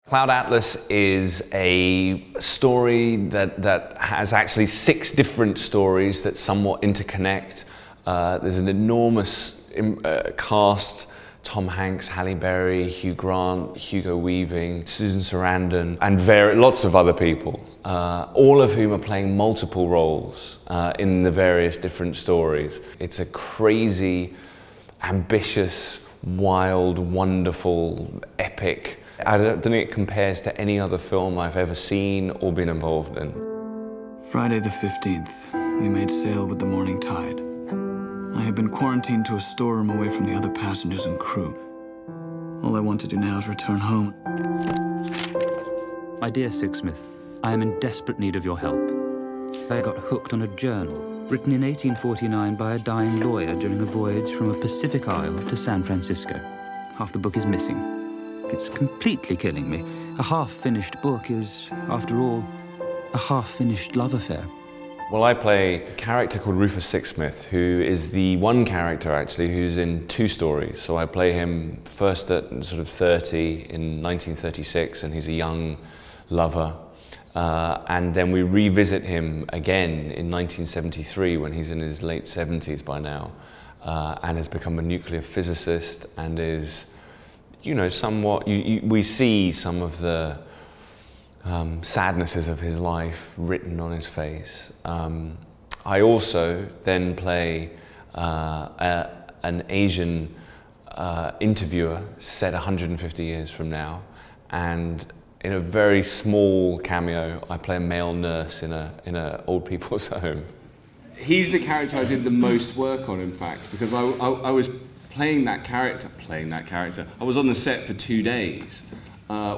Cloud Atlas is a story that has actually 6 different stories that somewhat interconnect. There's an enormous cast: Tom Hanks, Halle Berry, Hugh Grant, Hugo Weaving, Susan Sarandon, and lots of other people, all of whom are playing multiple roles in the various different stories. It's a crazy, ambitious, wild, wonderful, epic. I don't think it compares to any other film I've ever seen or been involved in. Friday the 15th, we made sail with the morning tide. I had been quarantined to a storeroom away from the other passengers and crew. All I want to do now is return home. My dear Sixsmith, I am in desperate need of your help. I got hooked on a journal written in 1849 by a dying lawyer during a voyage from a Pacific isle to San Francisco. Half the book is missing. It's completely killing me. A half-finished book is, after all, a half-finished love affair. Well, I play a character called Rufus Sixsmith, who is the one character actually who's in 2 stories. So I play him first at sort of 30 in 1936, and he's a young lover. And then we revisit him again in 1973 when he's in his late 70s by now, and has become a nuclear physicist and is, you know, somewhat, we see some of the sadnesses of his life written on his face. I also then play an Asian interviewer set 150 years from now, and in a very small cameo, I play a male nurse in a old people's home. He's the character I did the most work on, in fact, because I was playing that character. I was on the set for 2 days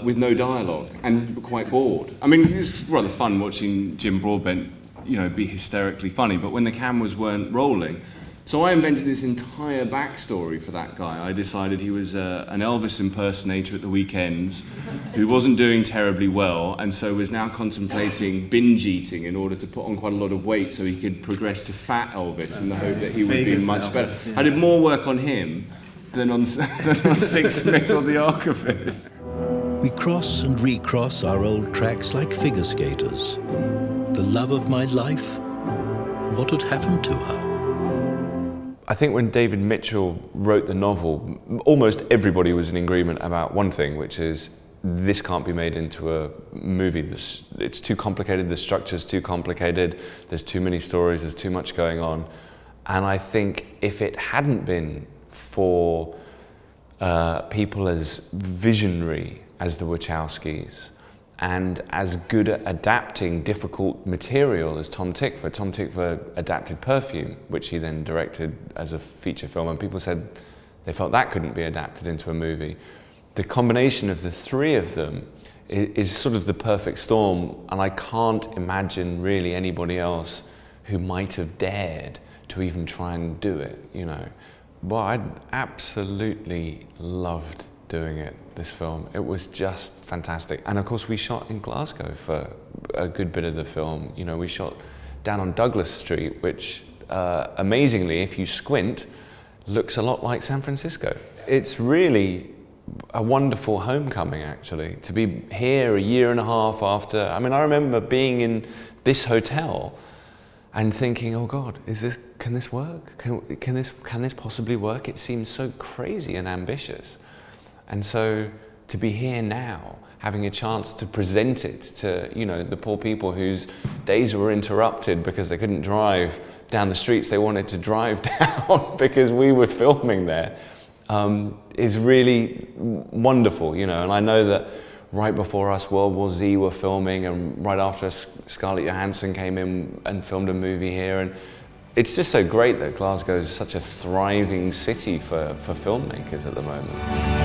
with no dialogue and quite bored. I mean, it was rather fun watching Jim Broadbent, you know, be hysterically funny, but when the cameras weren't rolling. So I invented this entire backstory for that guy. I decided he was an Elvis impersonator at the weekends who wasn't doing terribly well, and so was now contemplating binge eating in order to put on quite a lot of weight so he could progress to fat Elvis in the hope that he would be much better. I did more work on him than on Sixsmith or the Archivist. We cross and recross our old tracks like figure skaters. The love of my life, what had happened to her? I think when David Mitchell wrote the novel, almost everybody was in agreement about one thing, which is this can't be made into a movie. It's too complicated, the structure's too complicated, there's too many stories, there's too much going on. And I think if it hadn't been for people as visionary as the Wachowskis, and as good at adapting difficult material as Tom Tykwer. Tom Tykwer adapted Perfume, which he then directed as a feature film, and people said they felt that couldn't be adapted into a movie. The combination of the 3 of them is sort of the perfect storm, and I can't imagine really anybody else who might have dared to even try and do it, you know. Well, I absolutely loved doing it, this film. It was just fantastic. And of course we shot in Glasgow for a good bit of the film. You know, we shot down on Douglas Street, which amazingly, if you squint, looks a lot like San Francisco. It's really a wonderful homecoming, actually, to be here a year and a half after. I mean, I remember being in this hotel and thinking, oh God, can this work? Can this possibly work? It seems so crazy and ambitious. And so to be here now, having a chance to present it to, you know, the poor people whose days were interrupted because they couldn't drive down the streets they wanted to drive down because we were filming there, is really wonderful, you know. And I know that right before us, World War Z were filming, and right after us, Scarlett Johansson came in and filmed a movie here. And it's just so great that Glasgow is such a thriving city for filmmakers at the moment.